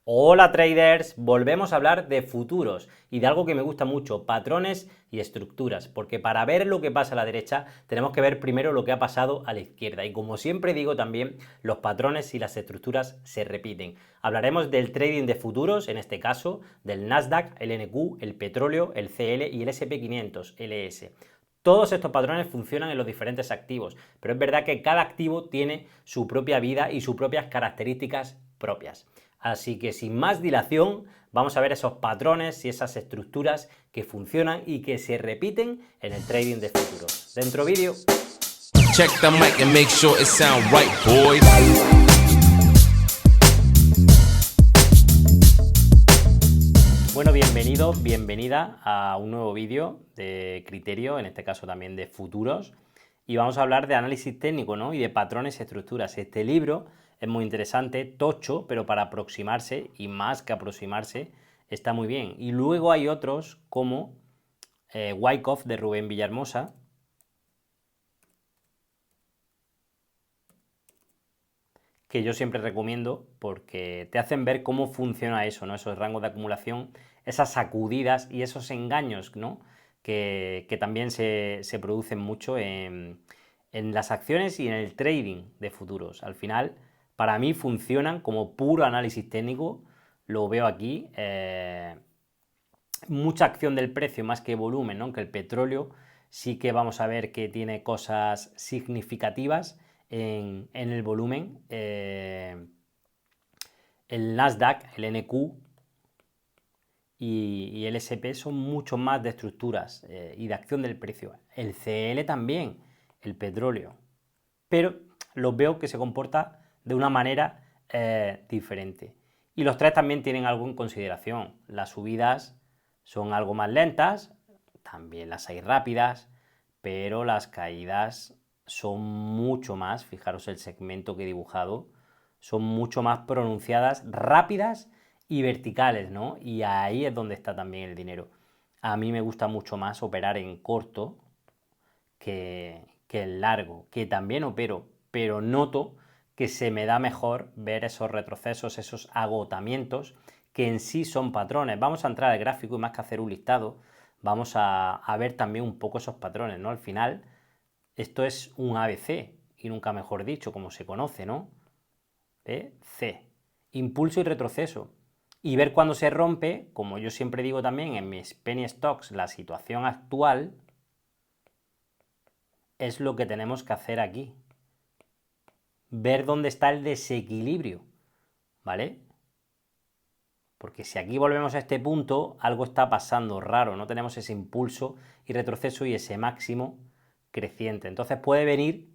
Hola traders, volvemos a hablar de futuros y de algo que me gusta mucho, patrones y estructuras, porque para ver lo que pasa a la derecha tenemos que ver primero lo que ha pasado a la izquierda y como siempre digo también, los patrones y las estructuras se repiten. Hablaremos del trading de futuros, en este caso del Nasdaq, el NQ, el petróleo, el CL y el SP500 LS. Todos estos patrones funcionan en los diferentes activos, pero es verdad que cada activo tiene su propia vida y sus propias características propias. Así que sin más dilación, vamos a ver esos patrones y esas estructuras que funcionan y que se repiten en el trading de futuros. Dentro vídeo. Check the mic and make sure it sound right, boys. Bueno, bienvenido, bienvenida a un nuevo vídeo de criterio, en este caso también de futuros. Y vamos a hablar de análisis técnico, ¿no? Y de patrones y estructuras. Este libro es muy interesante, tocho, pero para aproximarse, y más que aproximarse, está muy bien. Y luego hay otros como Wyckoff de Rubén Villahermosa, que yo siempre recomiendo porque te hacen ver cómo funciona eso, ¿no? Esos rangos de acumulación, esas sacudidas y esos engaños, ¿no? Que también se producen mucho en las acciones y en el trading de futuros. Al final, para mí funcionan como puro análisis técnico, lo veo aquí. Mucha acción del precio más que volumen, ¿no? Que el petróleo sí que vamos a ver que tiene cosas significativas en el volumen. El Nasdaq, el NQ y el SP son mucho más de estructuras y de acción del precio. El CL también, el petróleo. Pero los veo que se comporta de una manera diferente. Y los tres también tienen algo en consideración. Las subidas son algo más lentas, también las hay rápidas, pero las caídas son mucho más, fijaros el segmento que he dibujado, son mucho más pronunciadas, rápidas y verticales, ¿no? Y ahí es donde está también el dinero. A mí me gusta mucho más operar en corto que en largo, que también opero, pero noto que se me da mejor ver esos retrocesos, esos agotamientos, que en sí son patrones. Vamos a entrar al gráfico y más que hacer un listado, vamos a ver también un poco esos patrones, ¿no? Al final, esto es un ABC, y nunca mejor dicho, como se conoce, ¿no? C. Impulso y retroceso. Y ver cuándo se rompe, como yo siempre digo también en mis penny stocks, la situación actual es lo que tenemos que hacer aquí. Ver dónde está el desequilibrio, ¿vale? Porque si aquí volvemos a este punto, algo está pasando raro, no tenemos ese impulso y retroceso y ese máximo creciente. Entonces puede venir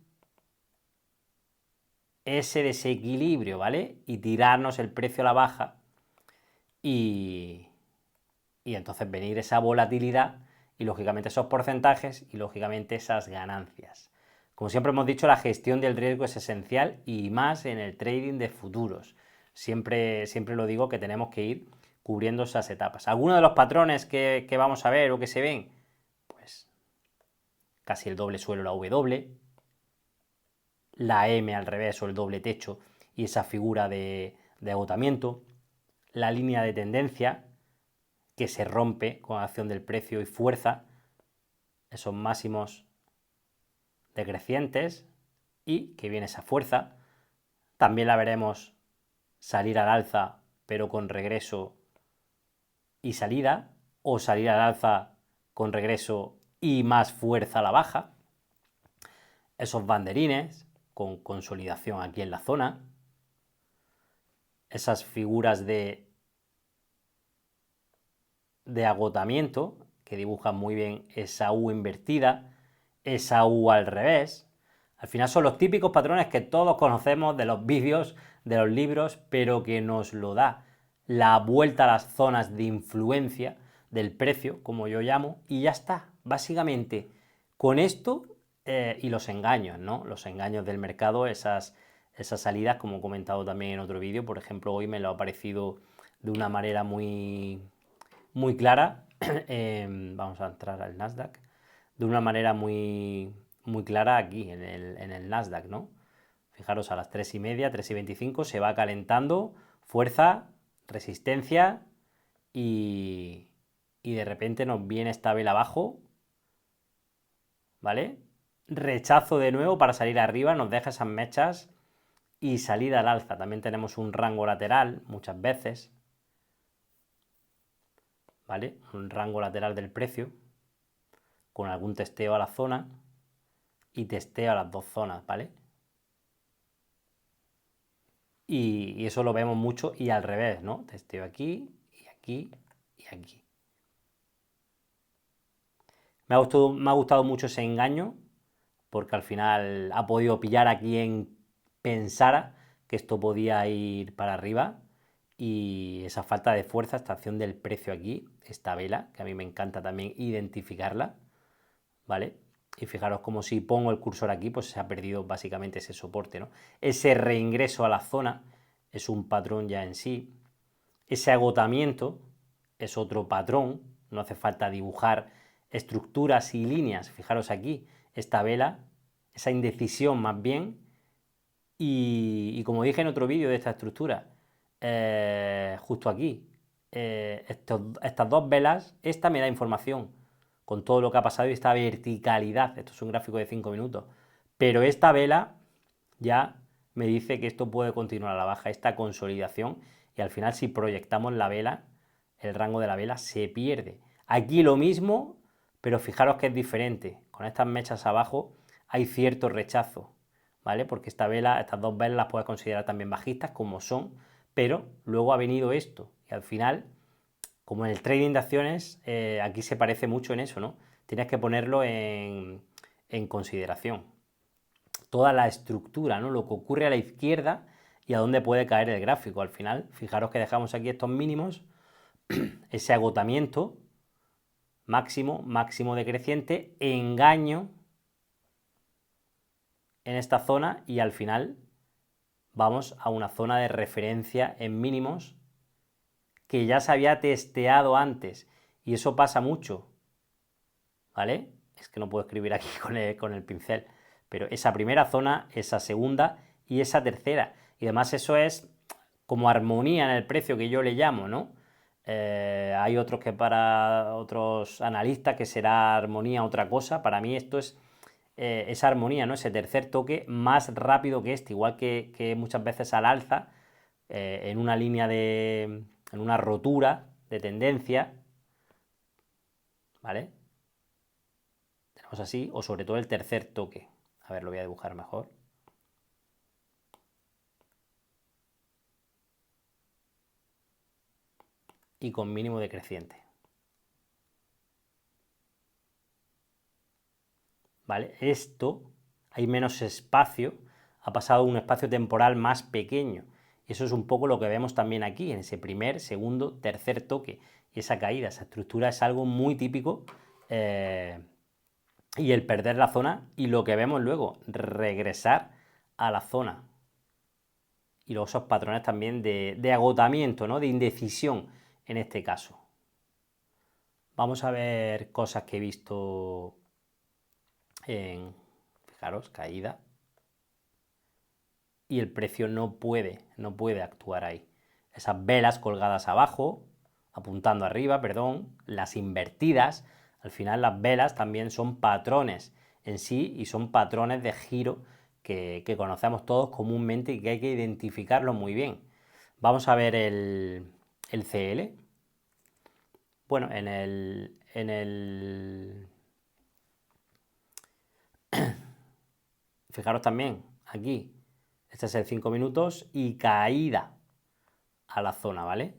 ese desequilibrio, ¿vale? Y tirarnos el precio a la baja y, y entonces venir esa volatilidad y lógicamente esos porcentajes y lógicamente esas ganancias. Como siempre hemos dicho, la gestión del riesgo es esencial y más en el trading de futuros. Siempre lo digo que tenemos que ir cubriendo esas etapas. Algunos de los patrones que vamos a ver o que se ven, pues casi el doble suelo, la W, la M al revés o el doble techo y esa figura de agotamiento, la línea de tendencia que se rompe con acción del precio y fuerza esos máximos decrecientes y que viene esa fuerza. También la veremos salir al alza pero con regreso y salida, o salir al alza con regreso y más fuerza a la baja. Esos banderines con consolidación aquí en la zona. Esas figuras de agotamiento que dibujan muy bien esa U invertida, esa U al revés. Al final son los típicos patrones que todos conocemos de los vídeos, de los libros, pero que nos lo da la vuelta a las zonas de influencia del precio, como yo llamo, y ya está. Básicamente, con esto y los engaños, ¿no? Los engaños del mercado, esas salidas, como he comentado también en otro vídeo, por ejemplo, hoy me lo ha parecido de una manera muy clara. Vamos a entrar al Nasdaq de una manera muy clara aquí en el Nasdaq, ¿no? Fijaros, a las 3:30, 3:25 se va calentando, fuerza, resistencia y de repente nos viene esta vela abajo, ¿vale? Rechazo de nuevo para salir arriba, nos deja esas mechas y salida al alza. También tenemos un rango lateral muchas veces, ¿vale? Un rango lateral del precio con algún testeo a la zona y testeo a las dos zonas, ¿vale? Y eso lo vemos mucho y al revés, ¿no? Testeo aquí y aquí y aquí. Me ha gustado mucho ese engaño porque al final ha podido pillar a quien pensara que esto podía ir para arriba y esa falta de fuerza, esta acción del precio aquí, esta vela, que a mí me encanta también identificarla, ¿vale? Y fijaros como si pongo el cursor aquí, pues se ha perdido básicamente ese soporte, ¿no? Ese reingreso a la zona es un patrón ya en sí. Ese agotamiento es otro patrón, no hace falta dibujar estructuras y líneas. Fijaros aquí, esta vela, esa indecisión más bien. Y como dije en otro vídeo de esta estructura, justo aquí, estas dos velas, esta me da información con todo lo que ha pasado y esta verticalidad. Esto es un gráfico de 5 minutos. Pero esta vela ya me dice que esto puede continuar a la baja, esta consolidación. Y al final, si proyectamos la vela, el rango de la vela se pierde. Aquí lo mismo, pero fijaros que es diferente. Con estas mechas abajo hay cierto rechazo, ¿vale? Porque esta vela, estas dos velas las puedes considerar también bajistas, como son, pero luego ha venido esto. Y al final, como en el trading de acciones, aquí se parece mucho en eso, ¿no? Tienes que ponerlo en consideración. Toda la estructura, ¿no? Lo que ocurre a la izquierda y a dónde puede caer el gráfico. Al final, fijaros que dejamos aquí estos mínimos, ese agotamiento máximo, máximo decreciente, engaño en esta zona y al final vamos a una zona de referencia en mínimos que ya se había testeado antes y eso pasa mucho, ¿vale? Es que no puedo escribir aquí con el pincel, pero esa primera zona, esa segunda y esa tercera. Y además eso es como armonía en el precio que yo le llamo, ¿no? Hay otros que para otros analistas que será armonía otra cosa. Para mí esto es esa armonía, ¿no? Ese tercer toque más rápido que este, igual que muchas veces al alza, en una línea en una rotura de tendencia, ¿vale? Tenemos así, o sobre todo el tercer toque. A ver, lo voy a dibujar mejor. Y con mínimo decreciente. ¿Vale? Esto, hay menos espacio, ha pasado a un espacio temporal más pequeño. Y eso es un poco lo que vemos también aquí, en ese primer, segundo, tercer toque. Y esa caída, esa estructura es algo muy típico. Y el perder la zona y lo que vemos luego, regresar a la zona. Y luego esos patrones también de agotamiento, ¿no? De indecisión en este caso. Vamos a ver cosas que he visto fijaros, caída. Y el precio no puede actuar ahí. Esas velas colgadas abajo, apuntando arriba, perdón, las invertidas, al final las velas también son patrones en sí y son patrones de giro que conocemos todos comúnmente y que hay que identificarlo muy bien. Vamos a ver el CL. Bueno, en el fijaros también, aquí, este es el 5 minutos y caída a la zona, ¿vale?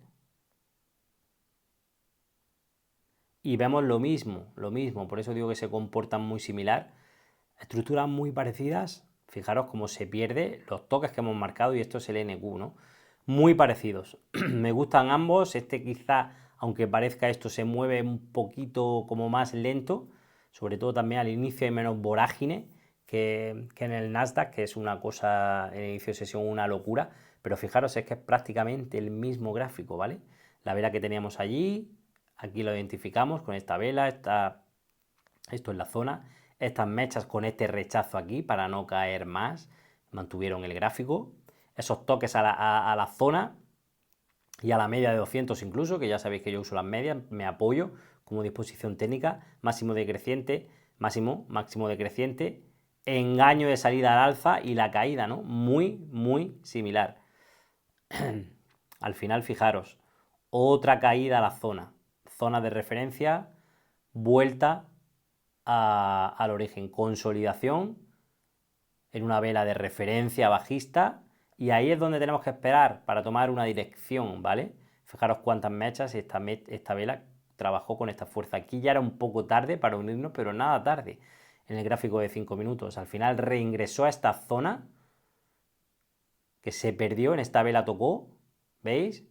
Y vemos lo mismo, por eso digo que se comportan muy similar. Estructuras muy parecidas, fijaros cómo se pierde los toques que hemos marcado y esto es el NQ, ¿no? Muy parecidos. Me gustan ambos, este quizá, aunque parezca esto, se mueve un poquito como más lento, sobre todo también al inicio hay menos vorágine que en el Nasdaq, que es una cosa en el inicio de sesión una locura, pero fijaros es que es prácticamente el mismo gráfico, ¿vale? La vela que teníamos allí, aquí lo identificamos con esta vela, esto es la zona, estas mechas con este rechazo aquí para no caer más, mantuvieron el gráfico, esos toques a la zona y a la media de 200 incluso, que ya sabéis que yo uso las medias, me apoyo como disposición técnica, máximo decreciente, máximo decreciente, engaño de salida al alza y la caída, ¿no? Muy similar. Al final, fijaros, otra caída a la zona de referencia, vuelta al origen, consolidación en una vela de referencia bajista, y ahí es donde tenemos que esperar para tomar una dirección, ¿vale? Fijaros cuántas mechas esta vela trabajó con esta fuerza. Aquí ya era un poco tarde para unirnos, pero nada tarde en el gráfico de 5 minutos. Al final reingresó a esta zona que se perdió, en esta vela tocó, ¿veis?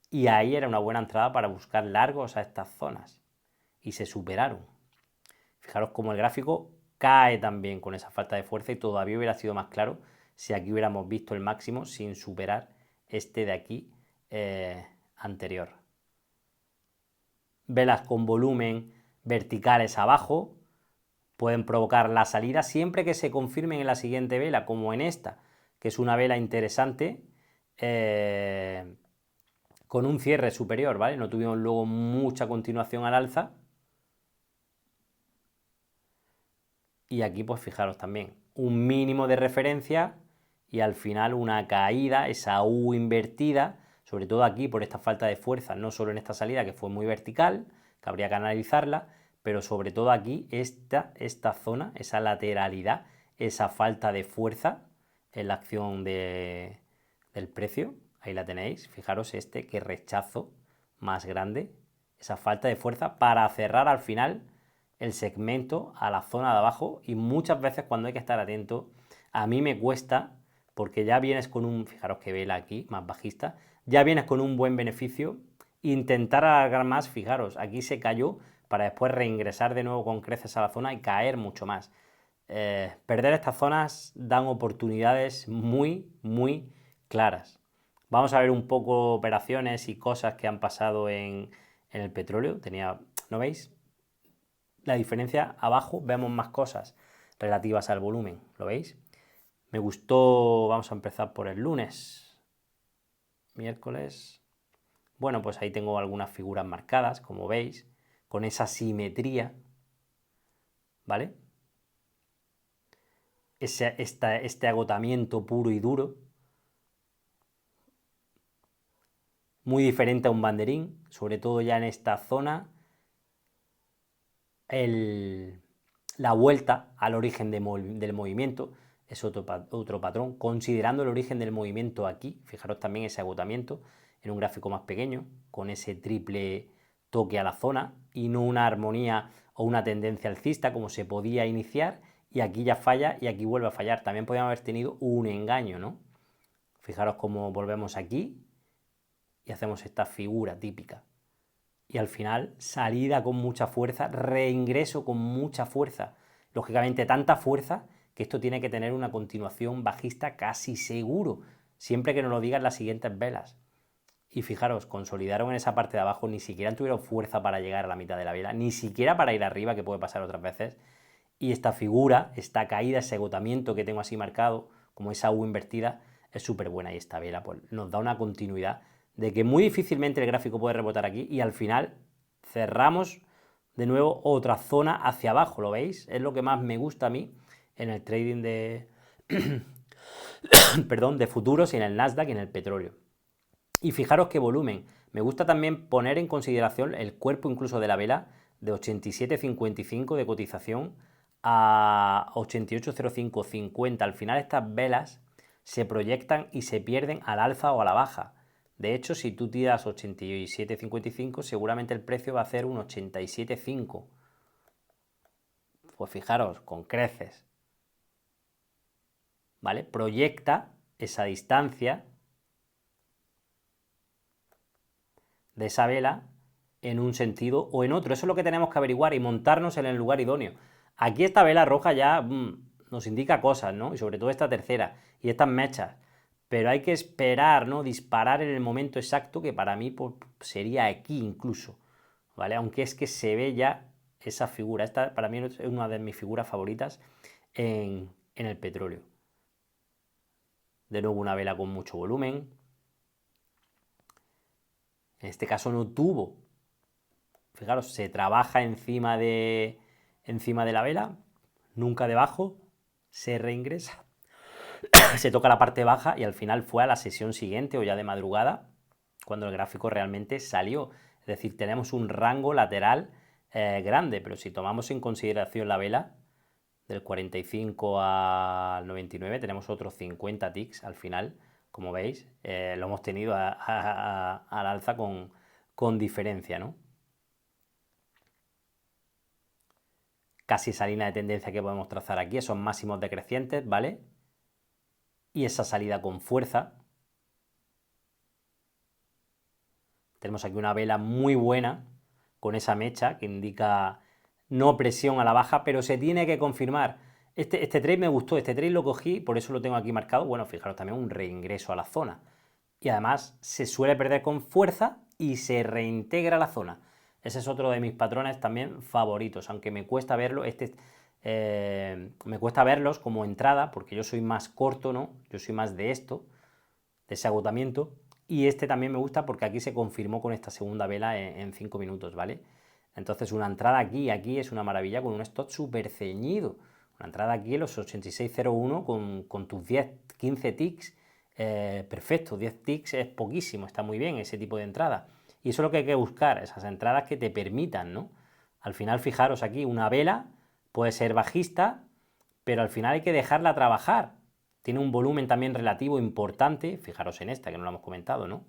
Y ahí era una buena entrada para buscar largos a estas zonas. Y se superaron. Fijaros cómo el gráfico cae también con esa falta de fuerza, y todavía hubiera sido más claro si aquí hubiéramos visto el máximo sin superar este de aquí anterior. Velas con volumen verticales abajo pueden provocar la salida siempre que se confirmen en la siguiente vela, como en esta, que es una vela interesante, con un cierre superior, ¿vale? No tuvimos luego mucha continuación al alza. Y aquí pues fijaros también, un mínimo de referencia y al final una caída, esa U invertida, sobre todo aquí por esta falta de fuerza, no solo en esta salida que fue muy vertical, que habría que analizarla, pero sobre todo aquí esta zona, esa lateralidad, esa falta de fuerza en la acción del precio, ahí la tenéis, fijaros qué rechazo más grande, esa falta de fuerza para cerrar al final el segmento a la zona de abajo, y muchas veces cuando hay que estar atento, a mí me cuesta, porque ya vienes con un, fijaros que vela aquí, más bajista, ya vienes con un buen beneficio, intentar alargar más, fijaros, aquí se cayó para después reingresar de nuevo con creces a la zona y caer mucho más. Perder estas zonas dan oportunidades muy claras. Vamos a ver un poco operaciones y cosas que han pasado en el petróleo. ¿No veis? La diferencia abajo, vemos más cosas relativas al volumen, ¿lo veis? Me gustó, vamos a empezar por el lunes, miércoles. Bueno, pues ahí tengo algunas figuras marcadas, como veis, con esa simetría, ¿vale? Este agotamiento puro y duro, muy diferente a un banderín, sobre todo ya en esta zona. La vuelta al origen del movimiento es otro patrón, considerando el origen del movimiento aquí, fijaros también ese agotamiento en un gráfico más pequeño, con ese triple toque a la zona y no una armonía o una tendencia alcista como se podía iniciar, y aquí ya falla y aquí vuelve a fallar. También podríamos haber tenido un engaño, ¿no? Fijaros cómo volvemos aquí y hacemos esta figura típica. Y al final, salida con mucha fuerza, reingreso con mucha fuerza. Lógicamente, tanta fuerza que esto tiene que tener una continuación bajista casi seguro, siempre que nos lo digan las siguientes velas. Y fijaros, consolidaron en esa parte de abajo, ni siquiera tuvieron fuerza para llegar a la mitad de la vela, ni siquiera para ir arriba, que puede pasar otras veces. Y esta figura, esta caída, ese agotamiento que tengo así marcado, como esa U invertida, es súper buena. Y esta vela pues, nos da una continuidad de que muy difícilmente el gráfico puede rebotar aquí, y al final cerramos de nuevo otra zona hacia abajo, ¿lo veis? Es lo que más me gusta a mí en el trading de perdón, de futuros y en el Nasdaq y en el petróleo. Y fijaros qué volumen. Me gusta también poner en consideración el cuerpo incluso de la vela de 87.55 de cotización a 88.05.50. Al final estas velas se proyectan y se pierden al alza o a la baja. De hecho, si tú tiras 87.55, seguramente el precio va a hacer un 87.5. Pues fijaros, con creces. ¿Vale? Proyecta esa distancia de esa vela en un sentido o en otro. Eso es lo que tenemos que averiguar y montarnos en el lugar idóneo. Aquí esta vela roja ya nos indica cosas, ¿no? Y sobre todo esta tercera y estas mechas. Pero hay que esperar, ¿no? Disparar en el momento exacto, que para mí pues, sería aquí incluso, ¿vale? Aunque es que se ve ya esa figura. Esta para mí es una de mis figuras favoritas en el petróleo. De nuevo una vela con mucho volumen. En este caso no tuvo. Fijaros, se trabaja encima de la vela, nunca debajo, se reingresa, se toca la parte baja y al final fue a la sesión siguiente o ya de madrugada cuando el gráfico realmente salió. Es decir, tenemos un rango lateral grande, pero si tomamos en consideración la vela, del 45 al 99 tenemos otros 50 ticks al final, como veis, lo hemos tenido al alza con diferencia, ¿no? Casi esa línea de tendencia que podemos trazar aquí, esos máximos decrecientes, ¿vale? Y esa salida con fuerza. Tenemos aquí una vela muy buena con esa mecha que indica no presión a la baja, pero se tiene que confirmar. Este trade me gustó, este trade lo cogí, por eso lo tengo aquí marcado. Bueno, fijaros también un reingreso a la zona. Y además se suele perder con fuerza y se reintegra a la zona. Ese es otro de mis patrones también favoritos, aunque me cuesta verlo. Me cuesta verlos como entrada, porque yo soy más corto, ¿no? Yo soy más de esto, de ese agotamiento. Y este también me gusta porque aquí se confirmó con esta segunda vela en 5 minutos, ¿vale? Entonces una entrada aquí es una maravilla con un stop súper ceñido. Una entrada aquí en los 86.01 con tus 10, 15 ticks, perfecto, 10 ticks es poquísimo, está muy bien ese tipo de entrada. Y eso es lo que hay que buscar, esas entradas que te permitan, ¿no? Al final, fijaros aquí, una vela puede ser bajista, pero al final hay que dejarla trabajar. Tiene un volumen también relativo importante, fijaros en esta que no lo hemos comentado, ¿no?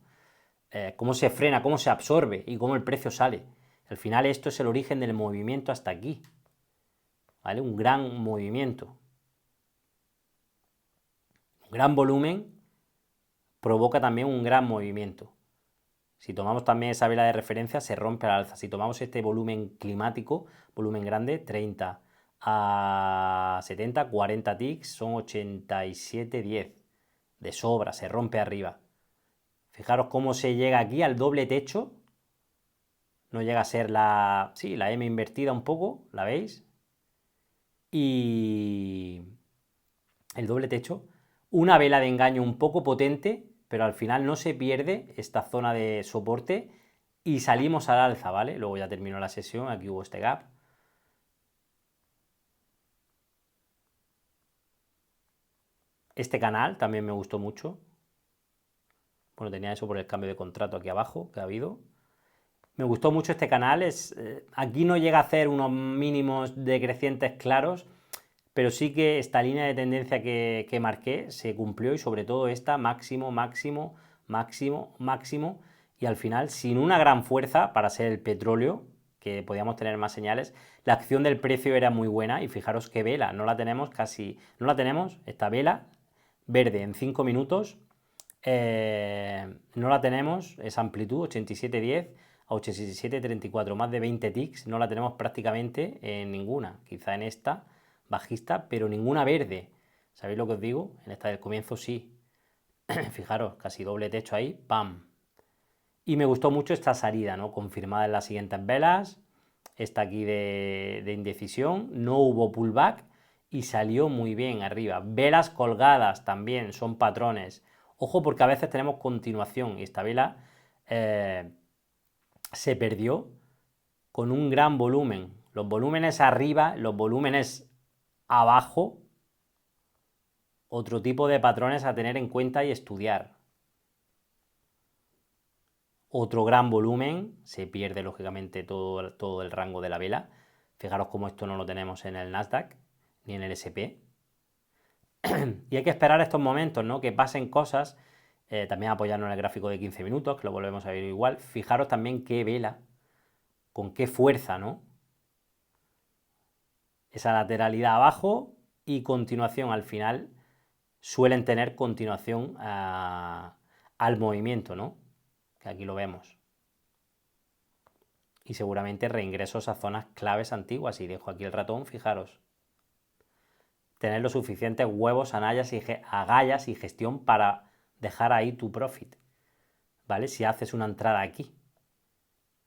Cómo se frena, cómo se absorbe y cómo el precio sale. Al final esto es el origen del movimiento hasta aquí, ¿vale? Un gran movimiento. Un gran volumen provoca también un gran movimiento. Si tomamos también esa vela de referencia, se rompe al alza. Si tomamos este volumen climático, volumen grande, 30 a 70, 40 ticks, son 87,10. De sobra, se rompe arriba. Fijaros cómo se llega aquí al doble techo. No llega a ser la M invertida un poco, ¿la veis? Y el doble techo. Una vela de engaño un poco potente, pero al final no se pierde esta zona de soporte y salimos al alza, ¿vale? Luego ya terminó la sesión, aquí hubo este gap. Este canal también me gustó mucho. Bueno, tenía eso por el cambio de contrato aquí abajo que ha habido. Me gustó mucho este canal. Aquí no llega a hacer unos mínimos decrecientes claros, pero sí que esta línea de tendencia que marqué se cumplió y sobre todo esta máximo, máximo, máximo, máximo y al final sin una gran fuerza para ser el petróleo, que podíamos tener más señales, la acción del precio era muy buena y fijaros qué vela, no la tenemos casi, no la tenemos, esta vela verde en 5 minutos, no la tenemos, esa amplitud 87,10 a 87,34, más de 20 ticks, no la tenemos prácticamente en ninguna, quizá en esta bajista, pero ninguna verde. ¿Sabéis lo que os digo? En esta del comienzo sí. Fijaros, casi doble techo ahí, ¡pam! Y me gustó mucho esta salida, ¿no? Confirmada en las siguientes velas. Esta aquí de indecisión. No hubo pullback y salió muy bien arriba. Velas colgadas también son patrones. Ojo porque a veces tenemos continuación y esta vela se perdió con un gran volumen. Los volúmenes arriba, los volúmenes abajo, otro tipo de patrones a tener en cuenta y estudiar. Otro gran volumen, se pierde lógicamente todo el rango de la vela. Fijaros cómo esto no lo tenemos en el Nasdaq ni en el SP. Y hay que esperar estos momentos, ¿no? Que pasen cosas. También apoyarnos en el gráfico de 15 minutos, que lo volvemos a ver igual. Fijaros también qué vela, con qué fuerza, ¿no? Esa lateralidad abajo y continuación al final suelen tener continuación al movimiento, ¿no? Que aquí lo vemos. Y seguramente reingresos a zonas claves antiguas. Y dejo aquí el ratón, fijaros. Tener los suficientes huevos, agallas y gestión para dejar ahí tu profit, ¿vale? Si haces una entrada aquí,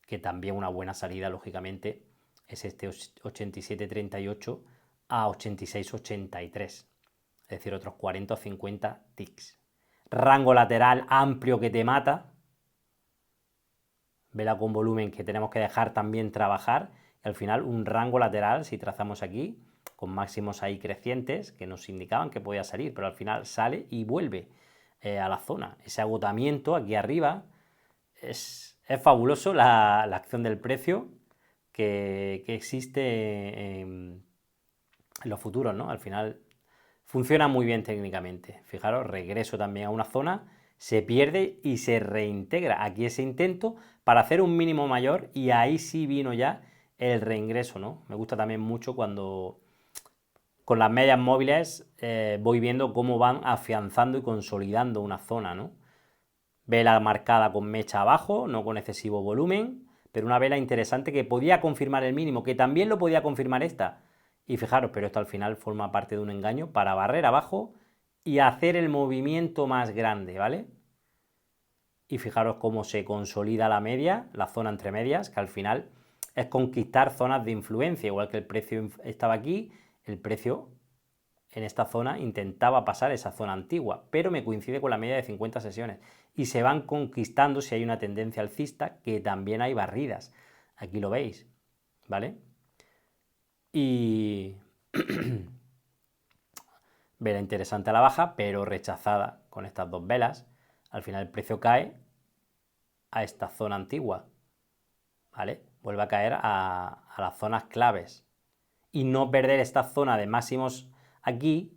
que también una buena salida, lógicamente, es este 87,38 a 86,83. Es decir, otros 40 o 50 ticks. Rango lateral amplio que te mata. vela con volumen que tenemos que dejar también trabajar, y al final un rango lateral, si trazamos aquí, con máximos ahí crecientes que nos indicaban que podía salir, pero al final sale y vuelve a la zona. Ese agotamiento aquí arriba es fabuloso la acción del precio que existe en los futuros, ¿no? Al final funciona muy bien técnicamente. Fijaros, regreso también a una zona, se pierde y se reintegra aquí ese intento para hacer un mínimo mayor, y ahí sí vino ya el reingreso, ¿no? Me gusta también mucho cuando con las medias móviles voy viendo cómo van afianzando y consolidando una zona, ¿no? Vela marcada con mecha abajo, no con excesivo volumen, pero una vela interesante que podía confirmar el mínimo, que también lo podía confirmar esta. Y fijaros, pero esto al final forma parte de un engaño para barrer abajo y hacer el movimiento más grande, ¿vale? Y fijaros cómo se consolida la media, la zona entre medias, que al final es conquistar zonas de influencia, igual que el precio estaba aquí, el precio en esta zona intentaba pasar esa zona antigua, pero me coincide con la media de 50 sesiones y se van conquistando si hay una tendencia alcista, que también hay barridas. Aquí lo veis, ¿vale? Y vela interesante a la baja, pero rechazada con estas dos velas. Al final el precio cae a esta zona antigua, ¿vale? Vuelve a caer a las zonas claves. Y no perder esta zona de máximos aquí,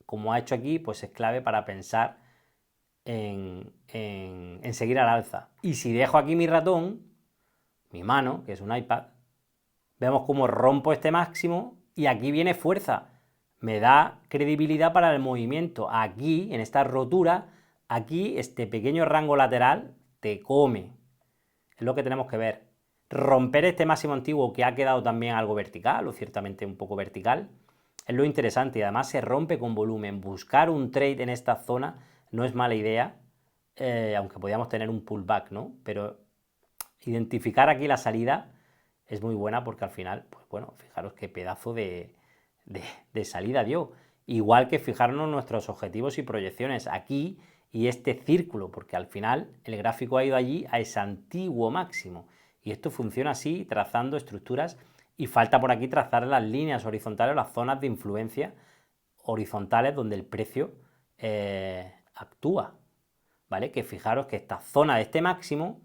como ha hecho aquí, pues es clave para pensar en seguir al alza. Y si dejo aquí mi ratón, mi mano, que es un iPad, vemos cómo rompo este máximo y aquí viene fuerza. Me da credibilidad para el movimiento. Aquí, en esta rotura, aquí este pequeño rango lateral te come. Es lo que tenemos que ver. Romper este máximo antiguo, que ha quedado también algo vertical, o ciertamente un poco vertical, es lo interesante, y además se rompe con volumen. Buscar un trade en esta zona no es mala idea, aunque podíamos tener un pullback, ¿no? Pero identificar aquí la salida es muy buena, porque al final, pues bueno, fijaros qué pedazo de salida dio. Igual que fijarnos nuestros objetivos y proyecciones aquí y este círculo, porque al final el gráfico ha ido allí a ese antiguo máximo. Y esto funciona así, trazando estructuras, y falta por aquí trazar las líneas horizontales, las zonas de influencia horizontales donde el precio actúa, ¿vale? Que fijaros que esta zona de este máximo,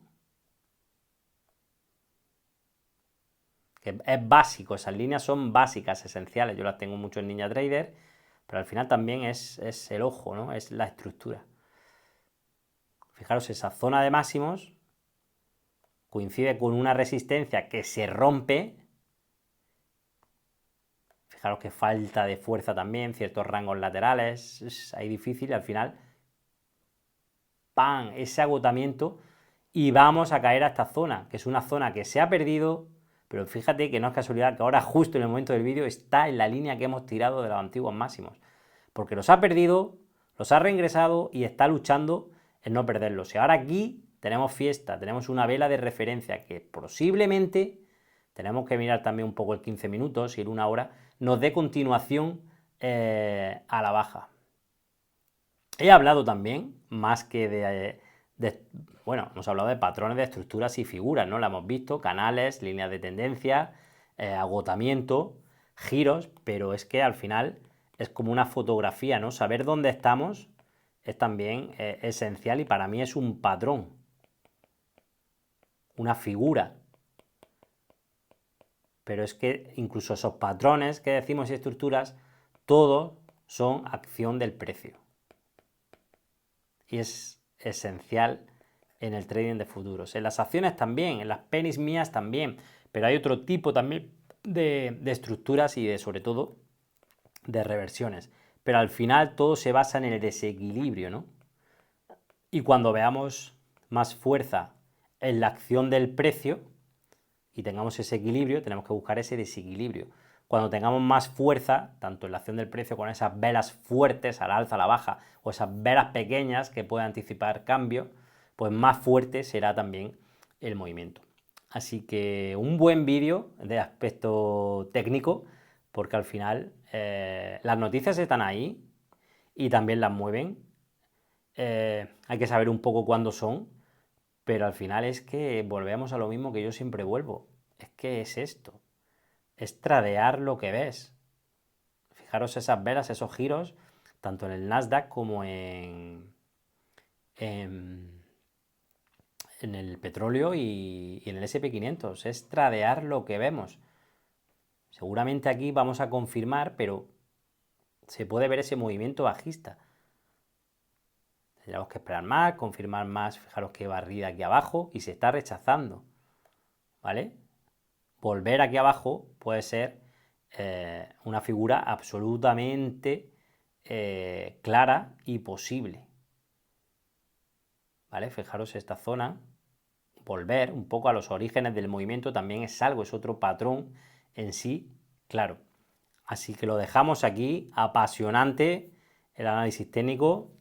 que es básico, esas líneas son básicas, esenciales, yo las tengo mucho en NinjaTrader, pero al final también es el ojo, ¿no? Es la estructura. Fijaros, esa zona de máximos coincide con una resistencia que se rompe. Fijaros que falta de fuerza también, ciertos rangos laterales, es ahí difícil, y al final, ¡pam!, ese agotamiento, y vamos a caer a esta zona, que es una zona que se ha perdido, pero fíjate que no es casualidad que ahora, justo en el momento del vídeo, está en la línea que hemos tirado de los antiguos máximos, porque los ha perdido, los ha reingresado y está luchando en no perderlos. Y ahora aquí tenemos fiesta, tenemos una vela de referencia que posiblemente, tenemos que mirar también un poco el 15 minutos y el 1 hora, nos dé continuación a la baja. He hablado también, más que bueno, hemos hablado de patrones de estructuras y figuras, ¿no? La hemos visto, canales, líneas de tendencia, agotamiento, giros, pero es que al final es como una fotografía, ¿no? Saber dónde estamos es también esencial, y para mí es un patrón, una figura. Pero es que incluso esos patrones que decimos y estructuras, todos son acción del precio. Y es esencial en el trading de futuros. En las acciones también, en las pennies mías también, pero hay otro tipo también de estructuras y sobre todo de reversiones. Pero al final todo se basa en el desequilibrio, ¿no? Y cuando veamos más fuerza en la acción del precio y tengamos ese equilibrio, tenemos que buscar ese desequilibrio. Cuando tengamos más fuerza, tanto en la acción del precio, con esas velas fuertes a la alza, a la baja, o esas velas pequeñas que pueden anticipar cambio, pues más fuerte será también el movimiento. Así que un buen vídeo de aspecto técnico, porque al final las noticias están ahí y también las mueven. Hay que saber un poco cuándo son, Pero al final es que volvemos a lo mismo que yo siempre vuelvo. Es que es esto. Es tradear lo que ves. Fijaros esas velas, esos giros, tanto en el Nasdaq como en el petróleo y en el SP500. Es tradear lo que vemos. Seguramente aquí vamos a confirmar, pero se puede ver ese movimiento bajista. Tendríamos que esperar más, confirmar más. Fijaros que barrida aquí abajo y se está rechazando. ¿Vale? Volver aquí abajo puede ser una figura absolutamente clara y posible. ¿Vale? Fijaros esta zona. Volver un poco a los orígenes del movimiento también es algo, es otro patrón en sí, claro. Así que lo dejamos aquí, apasionante el análisis técnico,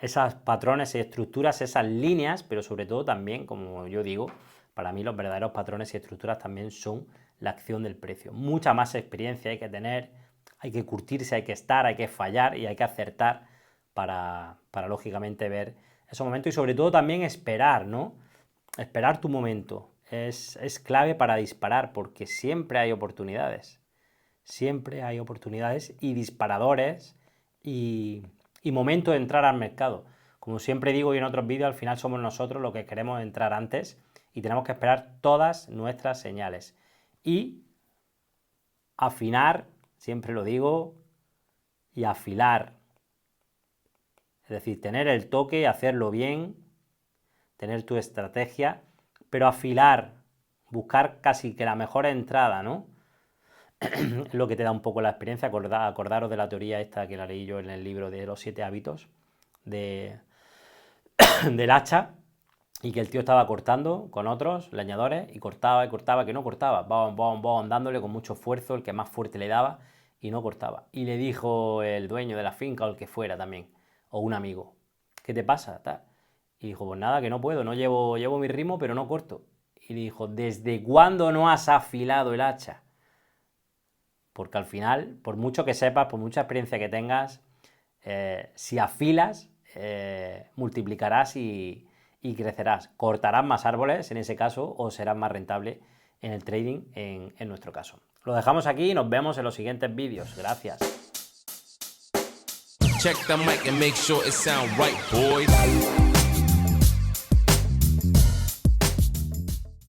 esas patrones y estructuras, esas líneas, pero sobre todo también, como yo digo, para mí los verdaderos patrones y estructuras también son la acción del precio. Mucha más experiencia hay que tener, hay que curtirse, hay que estar, hay que fallar y hay que acertar para lógicamente ver esos momentos y sobre todo también esperar, ¿no? Esperar tu momento es clave para disparar porque siempre hay oportunidades. Siempre hay oportunidades y disparadores y momento de entrar al mercado. Como siempre digo y en otros vídeos, al final somos nosotros los que queremos entrar antes y tenemos que esperar todas nuestras señales. Y afinar, siempre lo digo, y afilar. Es decir, tener el toque, hacerlo bien, tener tu estrategia, pero afilar, buscar casi que la mejor entrada, ¿no? Lo que te da un poco la experiencia, acordaros de la teoría esta que la leí yo en el libro de los 7 hábitos del hacha, y que el tío estaba cortando con otros leñadores y cortaba, que no cortaba, dándole con mucho esfuerzo, el que más fuerte le daba, y no cortaba. Y le dijo el dueño de la finca o el que fuera también, o un amigo, ¿qué te pasa? Tal. Y dijo, pues nada, que no puedo, no llevo mi ritmo, pero no corto. Y le dijo, ¿desde cuándo no has afilado el hacha? Porque al final, por mucho que sepas, por mucha experiencia que tengas, si afilas, multiplicarás y crecerás. Cortarás más árboles en ese caso o serás más rentable en el trading en nuestro caso. Lo dejamos aquí y nos vemos en los siguientes vídeos. Gracias. Check the mic and make sure it sound right, boys.